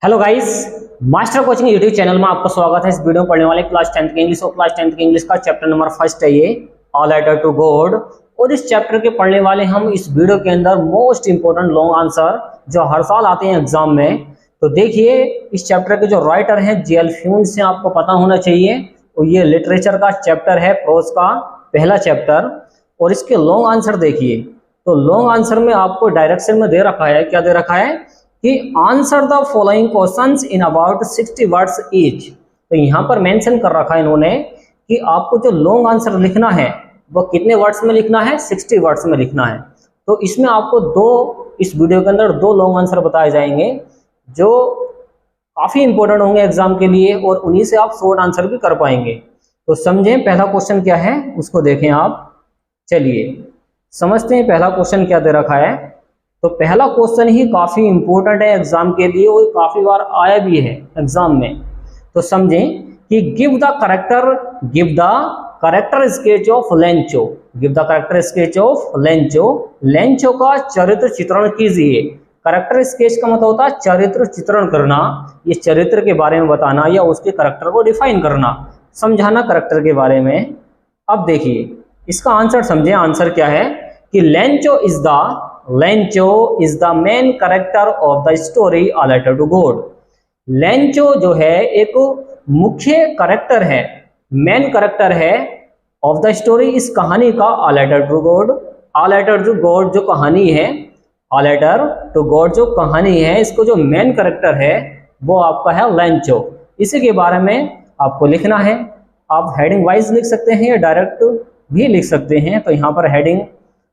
Hello guys, master coaching YouTube channel में आपका स्वागत है। इस वीडियो में पढ़ने वाले क्लास 10th की इंग्लिश और क्लास 10th की इंग्लिश का चैप्टर नंबर फर्स्ट है ये ऑल लेटर टू गॉड। और इस चैप्टर के पढ़ने वाले हम इस वीडियो के अंदर मोस्ट इंपोर्टेंट लॉन्ग आंसर जो हर साल आते हैं एग्जाम में। तो देखिए, इस चैप्टर के जो राइटर हैं जी.एल. फ्यून्स से आपको पता होना चाहिए। तो ये लिटरेचर का चैप्टर है, प्रोज का पहला चैप्टर। और इसके लॉन्ग आंसर देखिए, तो लॉन्ग आंसर में आपको डायरेक्शन में दे रखा है, क्या दे रखा है कि answer the following questions in about 60 words each. तो यहाँ पर मेंशन कर रखा है इन्होंने कि आपको जो लॉन्ग आंसर लिखना है वो कितने वर्ड्स में लिखना है, 60 वर्ड्स में लिखना है। तो इसमें आपको इस वीडियो के अंदर दो लॉन्ग आंसर बताए जाएंगे जो काफी इंपॉर्टेंट होंगे एग्जाम के लिए, और उन्हीं से आप शॉर्ट आंसर भी कर पाएंगे। तो समझें पहला क्वेश्चन क्या है, उसको देखें आप। चलिए समझते हैं पहला क्वेश्चन क्या दे रखा है। तो पहला क्वेश्चन ही काफी इंपॉर्टेंट है एग्जाम के लिए और काफी बार आया भी है एग्जाम में। तो समझें कि give the character sketch of Lencho. Give the character sketch of Lencho. Lencho का चरित्र चित्रण कीजिए। करेक्टर स्केच का मतलब होता है चरित्र चित्रण करना, ये चरित्र के बारे में बताना या उसके करेक्टर को डिफाइन करना, समझाना करेक्टर के बारे में। अब देखिए इसका आंसर समझें। आंसर क्या है कि Lencho is the main character of the story a letter to God. Lencho जो है एक मुख्य कैरेक्टर है, मेन कैरेक्टर है ऑफ द स्टोरी, इस कहानी का a letter to God. A letter to God जो कहानी है, अ लेटर टू गॉड जो कहानी है, इसको जो मेन कैरेक्टर है वो आपका है लेंचो। इसी के बारे में आपको लिखना है। आप हेडिंग वाइज लिख सकते हैं या डायरेक्ट भी लिख सकते हैं। तो यहाँ पर हेडिंग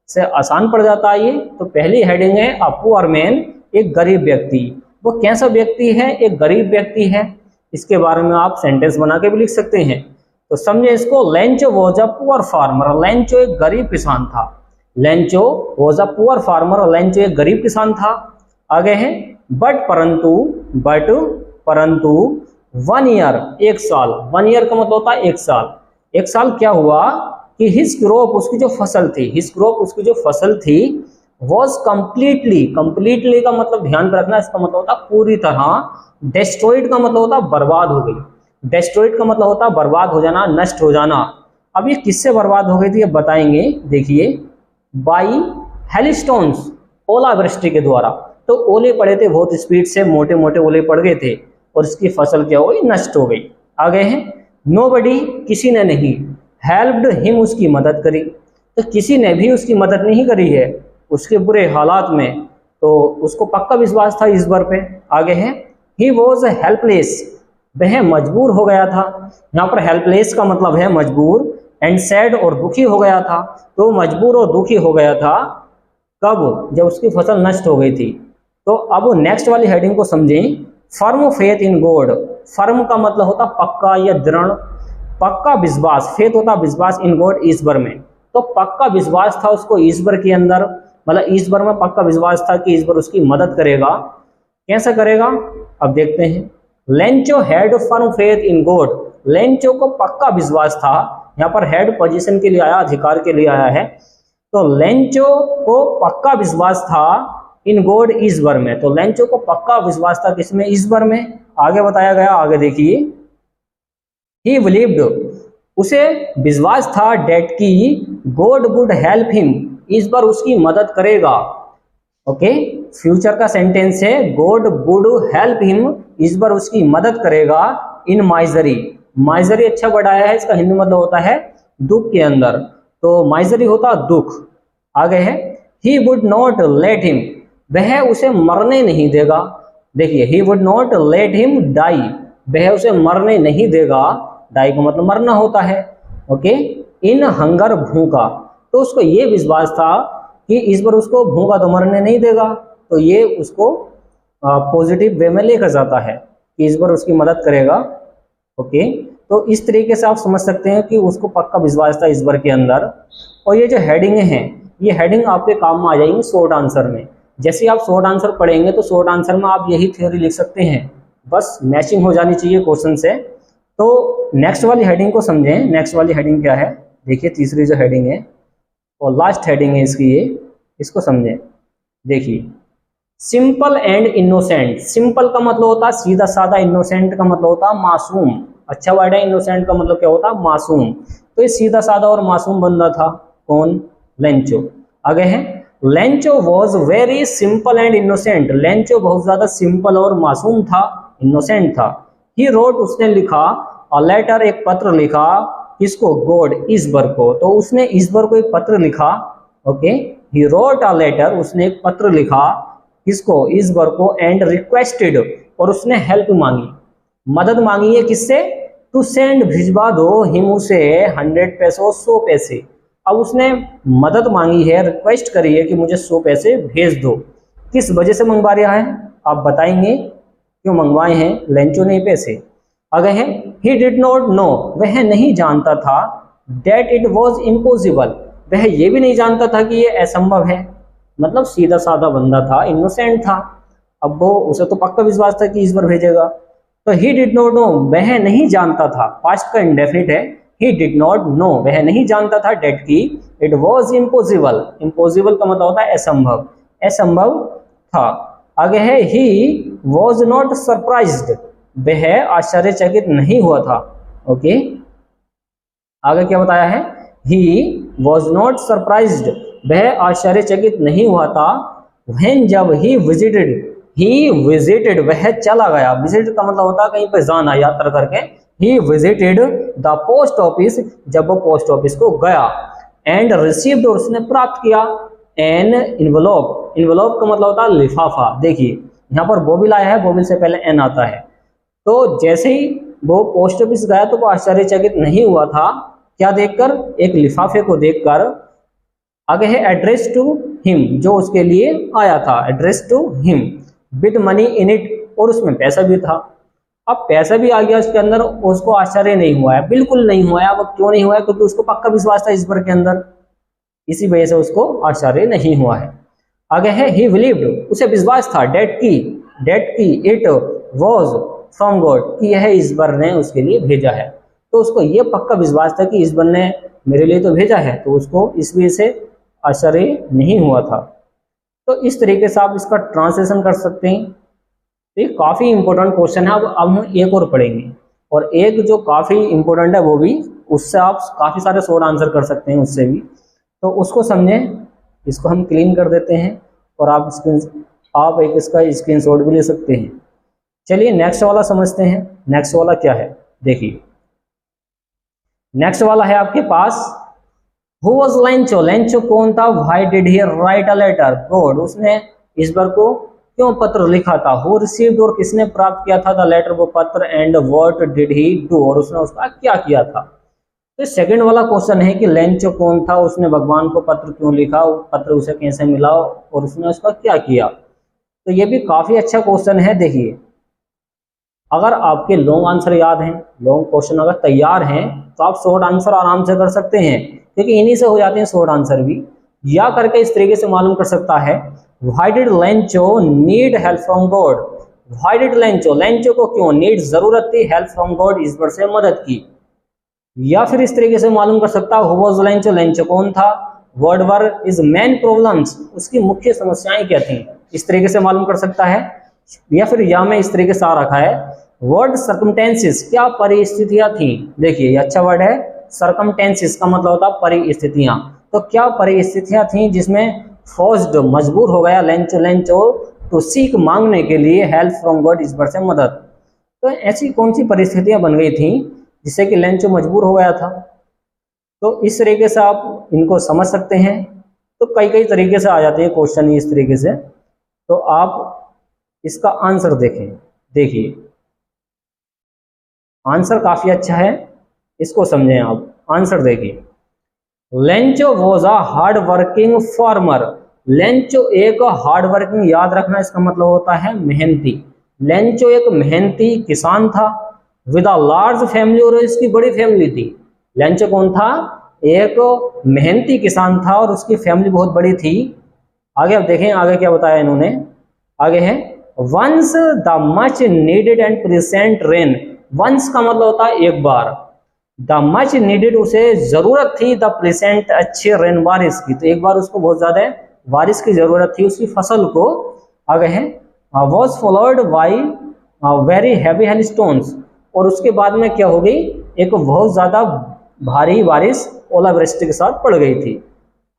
से आसान पड़ जाता है ये। तो पहली हेडिंग है अ पुअर मैन, एक गरीब व्यक्ति। वो कैसा व्यक्ति है? एक गरीब व्यक्ति है। इसके बारे में आप सेंटेंस बना के भी लिख सकते हैं। तो समझे इसको। Lencho was a poor farmer. Lencho एक गरीब किसान था। Lencho was a poor farmer. Lencho एक गरीब किसान था। आगे है बट परंतु 1 ईयर, एक साल। 1 ईयर का मतलब होता है एक साल। एक साल क्या हुआ कि हिज क्रॉप, उसकी जो फसल थी, हिज क्रॉप उसकी जो फसल थी, वॉज कंप्लीटली का मतलब ध्यान में रखना, इसका मतलब होता है पूरी तरह। डेस्ट्रॉइड का मतलब होता है बर्बाद हो गई। डेस्ट्रॉइड का मतलब होता है बर्बाद हो जाना, नष्ट हो जाना। अब ये किससे बर्बाद हो गई थी, ये बताएंगे। देखिए बाई हेलस्टोन्स, ओलावृष्टि के द्वारा। तो ओले पड़े थे बहुत स्पीड से, मोटे मोटे ओले पड़ गए थे और इसकी फसल क्या हो गई, नष्ट हो गई। आगे है नोबडी, किसी ने नहीं, हेल्प्ड हिम, उसकी मदद करी। तो किसी ने भी उसकी मदद नहीं करी है उसके बुरे हालात में। तो उसको पक्का विश्वास था ईश्वर पे। आगे है ही वॉज हेल्पलेस, वह मजबूर हो गया था। यहाँ पर हेल्पलेस का मतलब है मजबूर, एंड सैड और दुखी हो गया था। तो मजबूर और दुखी हो गया था कब? जब उसकी फसल नष्ट हो गई थी। तो अब नेक्स्ट वाली हेडिंग को समझें। Firm faith in God. Firm का मतलब होता पक्का या दृढ़, पक्का विश्वास। फेथ होता विश्वास, इन गॉड ईश्वर में। तो पक्का विश्वास था उसको ईश्वर के अंदर, मतलब ईश्वर में पक्का विश्वास था कि ईश्वर उसकी मदद करेगा। कैसा करेगा अब देखते हैं। Lencho had firm faith in God. Lencho को पक्का विश्वास था। यहाँ पर हेड पोजीशन के लिए आया, अधिकार के लिए आया है। तो लेंचो को पक्का विश्वास था इन गॉड, ईश्वर में। तो लेंचो को पक्का विश्वास था किसमें? ईश्वर में। आगे बताया गया, आगे देखिए। ही बिलीव्ड, उसे विश्वास था डेट की गॉड वुड हेल्प हिम, ईश्वर उसकी मदद करेगा। ओके, फ्यूचर का सेंटेंस है गॉड वुड हेल्प हिम, ईश्वर उसकी मदद करेगा। इन माइजरी, माइजरी अच्छा वर्ड आया है, इसका हिंदी मतलब होता है दुख के अंदर। तो माइजरी होता दुख। आगे है he would not let him, वह उसे मरने नहीं देगा। देखिए he would not let him die, वह उसे मरने नहीं देगा। डाई का मतलब मरना होता है। ओके, इन हंगर, भूखा। तो उसको ये विश्वास था कि ईश्वर उसको भूखा तो मरने नहीं देगा। तो ये उसको पॉजिटिव वे में लेकर जाता है कि ईश्वर उसकी मदद करेगा। ओके, तो इस तरीके से आप समझ सकते हैं कि उसको पक्का विश्वास था ईश्वर के अंदर। और ये जो हेडिंग हैं, ये हेडिंग आपके काम में आ जाएंगी शॉर्ट आंसर में। जैसे आप शॉर्ट आंसर पढ़ेंगे तो शॉर्ट आंसर में आप यही थ्योरी लिख सकते हैं, बस मैचिंग हो जानी चाहिए क्वेश्चन से। तो नेक्स्ट वाली हेडिंग को समझें। नेक्स्ट वाली हेडिंग क्या है, देखिए तीसरी जो हेडिंग है और लास्ट हेडिंग है इसकी, ये इसको समझें। देखिए सिंपल एंड इनोसेंट, सिंपल का मतलब होता है सीधा साधा, इनोसेंट का मतलब होता है मासूम। अच्छा वर्ड है, इनोसेंट का मतलब क्या होता है मासूम। तो ये सीधा साधा और मासूम बंदा था, कौन? लेंचो। आगे है, Lencho was very simple and innocent, Lencho बहुत ज्यादा सिंपल और मासूम था, इनोसेंट था। ही रोट, उसने लिखा, अ लेटर, एक पत्र लिखा, किसको? गॉड, ईश्वर को। तो उसने ईश्वर को एक पत्र लिखा, okay. He wrote a letter, उसने एक पत्र लिखा, किसको? ईश्वर को। एंड रिक्वेस्टेड, और उसने हेल्प मांगी, मदद मांगी है, किससे? टू सेंड, भिजवा दो, हिम, उसे, 100 पैसों, 100 पैसे। अब उसने मदद मांगी है, रिक्वेस्ट करी है कि मुझे 100 पैसे भेज दो। किस वजह से मंगवा रहा है? आप बताएंगे क्यों मंगवाए हैं लेंचो ने पैसे। आगे है, ही डिड नॉट नो, वह नहीं जानता था, दैट इट वॉज इम्पॉसिबल, वह ये भी नहीं जानता था कि ये असंभव है। मतलब सीधा साधा बंदा था, इनोसेंट था। अब वो, उसे तो पक्का विश्वास था कि ईश्वर भेजेगा। तो ही डिड नॉट नो, वह नहीं जानता था, पास्ट का इंडेफिनिट है, ही डिड नॉट नो, वह नहीं जानता था, डेट की, इट वॉज इम्पॉसिबल, इम्पॉसिबल का मतलब होता है असंभव, असंभव था। आगे है, ही वॉज नॉट सरप्राइज्ड, वह आश्चर्यचकित नहीं हुआ था, ओके। आगे क्या बताया है? ही वॉज नॉट सरप्राइज्ड, वह आश्चर्यचकित नहीं हुआ था, व्हेन, जब, ही विजिटेड, वह चला गया, विजिट का मतलब होता है कहीं पर जाना, यात्रा करके। He visited the post office, जब वो पोस्ट ऑफिस को गया। एंड रिसीव्ड, और उसने प्राप्त किया, एन इन्वेलॉप, इन्वेलॉप का मतलब होता है लिफाफा। देखिए यहाँ पर बोबिल आया है, बोबिल से पहले एन आता है। तो जैसे ही वो पोस्ट ऑफिस गया तो वो आश्चर्यचकित नहीं हुआ था, क्या देखकर? एक लिफाफे को देखकर। आगे है, एड्रेस टू हिम, जो उसके लिए आया था, address to him, with money in it, और उसमें पैसा भी था। अब पैसा भी आ गया उसके अंदर, उसको आश्चर्य नहीं हुआ है, बिल्कुल नहीं हुआ है। अब क्यों नहीं हुआ है? क्योंकि उसको पक्का विश्वास था ईश्वर के अंदर, इसी वजह से उसको आश्चर्य नहीं हुआ है। आगे है, ही बिलीव्ड, उसे विश्वास था, डेट की इट वॉज फ्रॉम गॉड, कि यह ईश्वर ने उसके लिए भेजा है। तो उसको ये पक्का विश्वास था कि ईश्वर ने मेरे लिए तो भेजा है, तो उसको इस वजह से आश्चर्य नहीं हुआ था। तो इस तरीके से आप इसका ट्रांसलेशन कर सकते हैं। तो ये काफ़ी इंपॉर्टेंट क्वेश्चन है। अब हम एक और पढ़ेंगे, और एक जो काफ़ी इंपॉर्टेंट है वो भी, उससे आप काफ़ी सारे शॉर्ट आंसर कर सकते हैं उससे भी। तो उसको समझें, इसको हम क्लीन कर देते हैं, और आप एक इसका स्क्रीनशॉट भी ले सकते हैं। चलिए नेक्स्ट वाला समझते हैं। नेक्स्ट वाला क्या है, देखिए। नेक्स्ट वाला है आपके पास, हु वॉज लेंचो, लेंचो कौन था? Why did he write a letter God, उसने ईश्वर को क्यों पत्र लिखा था? हु रिसीव्ड, और किसने प्राप्त किया था द लेटर, वो पत्र। And what did he do, और उसने उसका क्या किया था। तो सेकंड वाला क्वेश्चन है कि लेंचो कौन था, उसने भगवान को पत्र क्यों लिखा, पत्र उसे कैसे मिला, और उसने उसका क्या किया। तो ये भी काफी अच्छा क्वेश्चन है। देखिए अगर आपके लॉन्ग आंसर याद हैं, लॉन्ग क्वेश्चन अगर तैयार हैं, तो आप शॉर्ट आंसर आराम से कर सकते हैं, क्योंकि इन्हीं से हो जाते हैं शॉर्ट आंसर भी। या करके इस तरीके से मालूम कर सकता है, why did Lencho need help from God, why did Lencho, Lencho को क्यों नीड जरूरत थी, हेल्प फ्रॉम गॉड ईश्वर से मदद की। या फिर इस तरीके से मालूम कर सकता है, हु वाज लेंचो, लेंचो कौन था, what were his main problems, उसकी मुख्य समस्याएं क्या थी, इस तरीके से मालूम कर सकता है। या फिर या में इस तरीके से आ रखा है, वर्ड सर्कमटेंसेस, क्या परिस्थितियां थी। देखिए ये अच्छा वर्ड है, सर्कमटेंसेस का मतलब होता है परिस्थितियां। तो क्या परिस्थितियां थी जिसमें फोर्स्ड, मजबूर हो गया लेंचो, लेंचो टू सीक, मांगने के लिए, हेल्प फ्रॉम गॉड, ईश्वर से मदद। तो ऐसी कौन सी परिस्थितियां बन गई थी जिससे कि लेंचो मजबूर हो गया था। तो इस तरीके से आप इनको समझ सकते हैं। तो कई कई तरीके से आ जाते हैं क्वेश्चन इस तरीके से। तो आप इसका आंसर देखें, देखिए आंसर काफी अच्छा है, इसको समझें आप। आंसर देखिए, Lencho was a hard working farmer, Lencho एक हार्ड वर्किंग, याद रखना इसका मतलब होता है मेहनती। लेंचो एक मेहनती किसान था, विद अ लार्ज फैमिली, और इसकी बड़ी फैमिली थी। लेंचो कौन था? एक मेहनती किसान था और उसकी फैमिली बहुत बड़ी थी। आगे अब देखें आगे क्या बताया इन्होंने। आगे है, once the much needed and present rain, once का मतलब होता है एक बार, द मच नीडेड उसे जरूरत थी, द प्रेजेंट अच्छे रेन बारिश की, तो एक बार उसको बहुत ज्यादा बारिश की जरूरत थी उसकी फसल को। आगे है was followed by very heavy hail stones, और उसके बाद में क्या हो गई, एक बहुत ज़्यादा भारी बारिश ओलावृष्टि के साथ पड़ गई थी।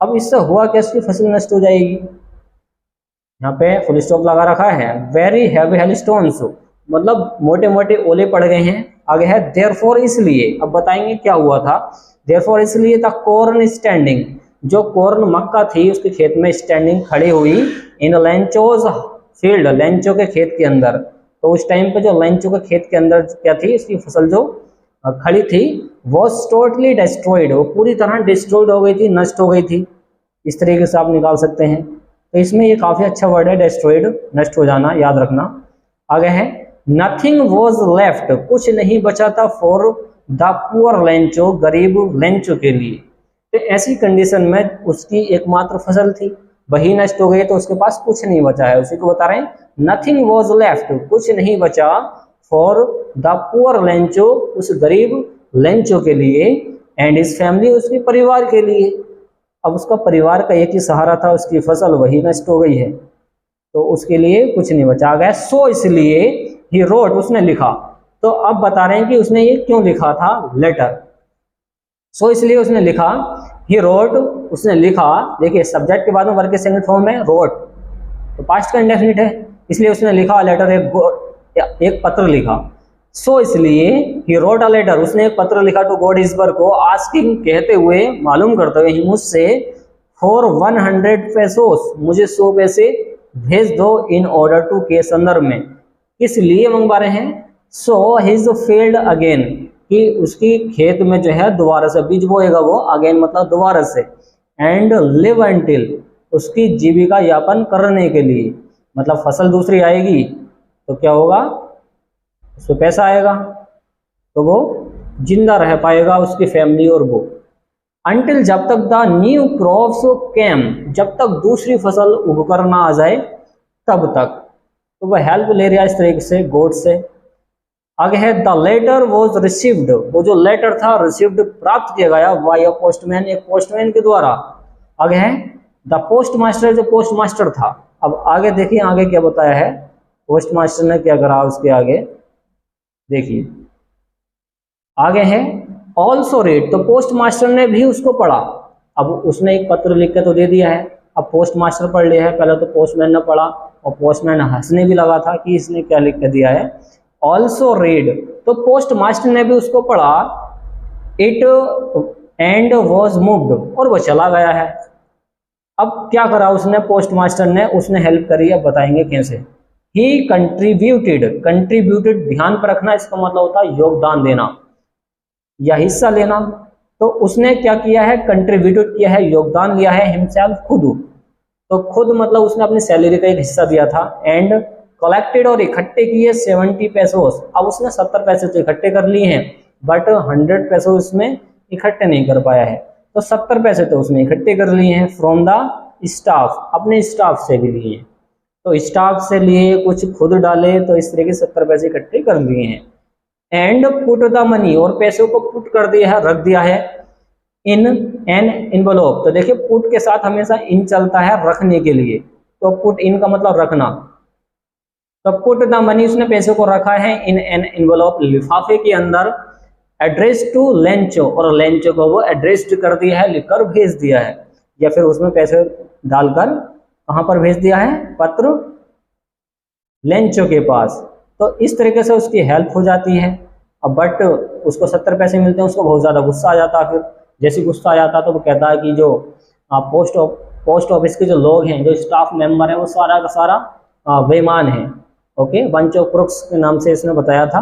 अब इससे हुआ क्या, इसकी फसल नष्ट हो जाएगी। यहाँ पे फुल स्टॉप लगा रखा है, वेरी हैवी हेल स्टोन्स मतलब मोटे मोटे ओले पड़ गए हैं। आगे है देयरफॉर इसलिए, अब बताएंगे क्या हुआ था। देयरफॉर इसलिए था कॉर्न स्टैंडिंग, जो कॉर्न मक्का थी उसके खेत में स्टैंडिंग खड़ी हुई इन लेंचोज फील्ड, लेंचो के खेत के अंदर। तो उस टाइम पे जो लेंचो के खेत के अंदर क्या थी, इसकी फसल जो खड़ी थी वो टोटली डिस्ट्रॉयड, वो पूरी तरह डिस्ट्रॉयड हो गई थी, नष्ट हो गई थी। इस तरीके से आप निकाल सकते हैं। तो इसमें ये काफ़ी अच्छा वर्ड है डिस्ट्रॉयड, नष्ट हो जाना, याद रखना। आगे है नथिंग वॉज लेफ्ट, कुछ नहीं बचा था फॉर द पुअर लेंचो, गरीब लेंचो के लिए। तो ऐसी कंडीशन में उसकी एकमात्र फसल थी वही नष्ट हो गई, तो उसके पास कुछ नहीं बचा है। उसी को बता रहे हैं नथिंग वॉज लेफ्ट, कुछ नहीं बचा फॉर द पुअर लेंचो, उस गरीब लेंचो के लिए, एंड इस फैमिली, उसके परिवार के लिए। अब उसका परिवार का एक ही सहारा था, उसकी फसल वही नष्ट हो गई है, तो उसके लिए कुछ नहीं बचा। आ गया सो इसलिए ही रोट, उसने लिखा। तो अब बता रहे हैं कि उसने ये क्यों लिखा था लेटर। सो इसलिए उसने लिखा, ही रोट, उसने लिखा। देखिए सब्जेक्ट के बाद में वर्ब के सेकंड फॉर्म में रोट, तो पास्ट का इंडेफिनिट है, इसलिए उसने लिखा लेटर, एक पत्र लिखा। सो इसलिए ही रोट अ लेटर, उसने एक पत्र लिखा टू गॉडस्बर्ग को, आस्किंग, कहते हुए, मालूम करते हुए, मुझसे फॉर 100 पेसोस, मुझे 100 पैसे भेज दो, इन ऑर्डर टू, के संदर्भ में, किस लिए मंगवा रहे हैं। सो हिज फील्ड अगेन, कि उसकी खेत में जो है दोबारा से बीज बोएगा वो, अगेन मतलब दोबारा से, एंड लिव अंटिल, उसकी जीविका यापन करने के लिए, मतलब फसल दूसरी आएगी तो क्या होगा, उसको पैसा आएगा, तो वो जिंदा रह पाएगा, उसकी फैमिली और वो। अंटिल, जब तक द न्यू क्रॉप्स कैम, जब तक दूसरी फसल उग कर ना आ जाए तब तक। तो वह हेल्प ले रहा है इस तरीके से गॉड से। आगे है द लेटर वॉज रिसीव्ड, वो जो लेटर था रिसीव्ड, प्राप्त किया गया, बाय अ पोस्टमैन, एक पोस्टमैन के द्वारा। आगे है द पोस्ट मास्टर, जो पोस्ट मास्टर था। अब आगे देखिए आगे क्या बताया है, पोस्ट मास्टर ने क्या करा उसके आगे देखिए। आगे है ऑल्सो रीड, तो पोस्ट मास्टर ने भी उसको पढ़ा। अब उसने एक पत्र लिख के तो दे दिया है, अब पोस्ट मास्टर पढ़ लिया है, पहले तो पोस्टमैन ने पढ़ा, और पोस्टमैन हंसने भी लगा था कि इसने क्या लिख के दिया है, ऑल्सो रीड, तो पोस्ट मास्टर ने भी उसको पढ़ा, इट एंड वॉज मूव्ड, और वो चला गया है। अब क्या करा उसने, पोस्ट मास्टर ने, उसने हेल्प करी, अब बताएंगे कैसे। ही कंट्रीब्यूटेड, कंट्रीब्यूटेड ध्यान पर रखना, इसका मतलब होता है योगदान देना या हिस्सा लेना। तो उसने क्या किया है, कंट्रीब्यूटेड किया है, योगदान लिया है, हिमसेल्फ, खुद। तो खुद मतलब उसने अपनी सैलरी का एक हिस्सा दिया था। एंड कलेक्टेड, और इकट्ठे किए 70 पेसोस, अब उसने 70 पैसे तो इकट्ठे कर लिए हैं, बट 100 पैसे उसमें इकट्ठे नहीं कर पाया है, तो 70 पैसे तो उसने इकट्ठे कर लिए हैं। फ्रॉम द स्टाफ, अपने स्टाफ से भी लिए हैं, तो स्टाफ से लिए, कुछ खुद डाले, तो इस तरह के 70 पैसे इकट्ठे कर लिए हैं। एंड पुट द मनी, और पैसों को पुट कर दिया है, रख दिया है, इन एन इन्वेलप। तो देखिए पुट के साथ हमेशा इन चलता है रखने के लिए, तो पुट इन का मतलब रखना, तो पुट द मनी, उसने पैसे को रखा है इन एन इन्वेलप, लिफाफे के अंदर। एड्रेस टू लेंचो, और लेंचो को वो एड्रेस्ड कर दिया है, लिखकर भेज दिया है, या फिर उसमें पैसे डालकर कहाँ पर भेज दिया है, पत्र लेंचो के पास। तो इस तरीके से उसकी हेल्प हो जाती है। अब बट उसको 70 पैसे मिलते हैं, उसको बहुत ज़्यादा गुस्सा आ जाता है। फिर जैसे गुस्सा आ जाता है तो वो कहता है कि जो पोस्ट ऑफिस के जो लोग हैं, जो स्टाफ मेंबर हैं, वो सारा का सारा बेईमान है। ओके, बंच ऑफ क्रुक्स के नाम से इसने बताया था।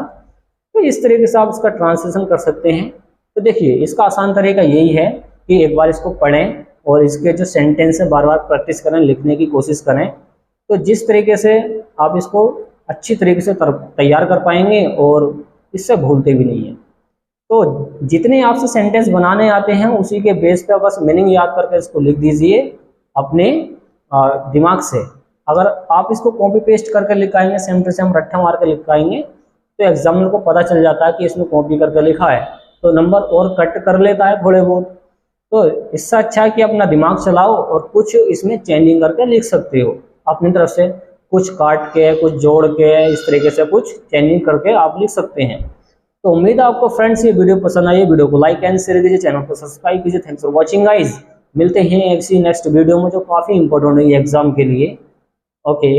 तो इस तरीके से आप इसका ट्रांसलेशन कर सकते हैं। तो देखिए इसका आसान तरीका यही है कि एक बार इसको पढ़ें और इसके जो सेंटेंस है बार बार प्रैक्टिस करें, लिखने की कोशिश करें। तो जिस तरीके से आप इसको अच्छी तरीके से तैयार कर पाएंगे और इससे भूलते भी नहीं हैं। तो जितने आपसे सेंटेंस बनाने आते हैं उसी के बेस पे बस मीनिंग याद करके इसको लिख दीजिए अपने दिमाग से। अगर आप इसको कॉपी पेस्ट करके लिखाएंगे, सेम टू सेम रट्टा मार के लिखाएंगे, तो एग्जामिनर को पता चल जाता है कि इसने कॉपी करके लिखा है, तो नंबर और कट कर लेता है थोड़े बहुत। तो इससे अच्छा है कि अपना दिमाग चलाओ और कुछ इसमें चेंजिंग करके लिख सकते हो अपनी तरफ से। कुछ काट के, कुछ जोड़ के, इस तरीके से कुछ चेंजिंग करके आप लिख सकते हैं। तो उम्मीद है आपको फ्रेंड्स ये वीडियो पसंद आई। वीडियो को लाइक एंड शेयर कीजिए, चैनल को सब्सक्राइब कीजिए। Thanks for watching guys. मिलते हैं किसी नेक्स्ट वीडियो में जो काफ़ी इंपॉर्टेंट है एग्जाम के लिए। ओके।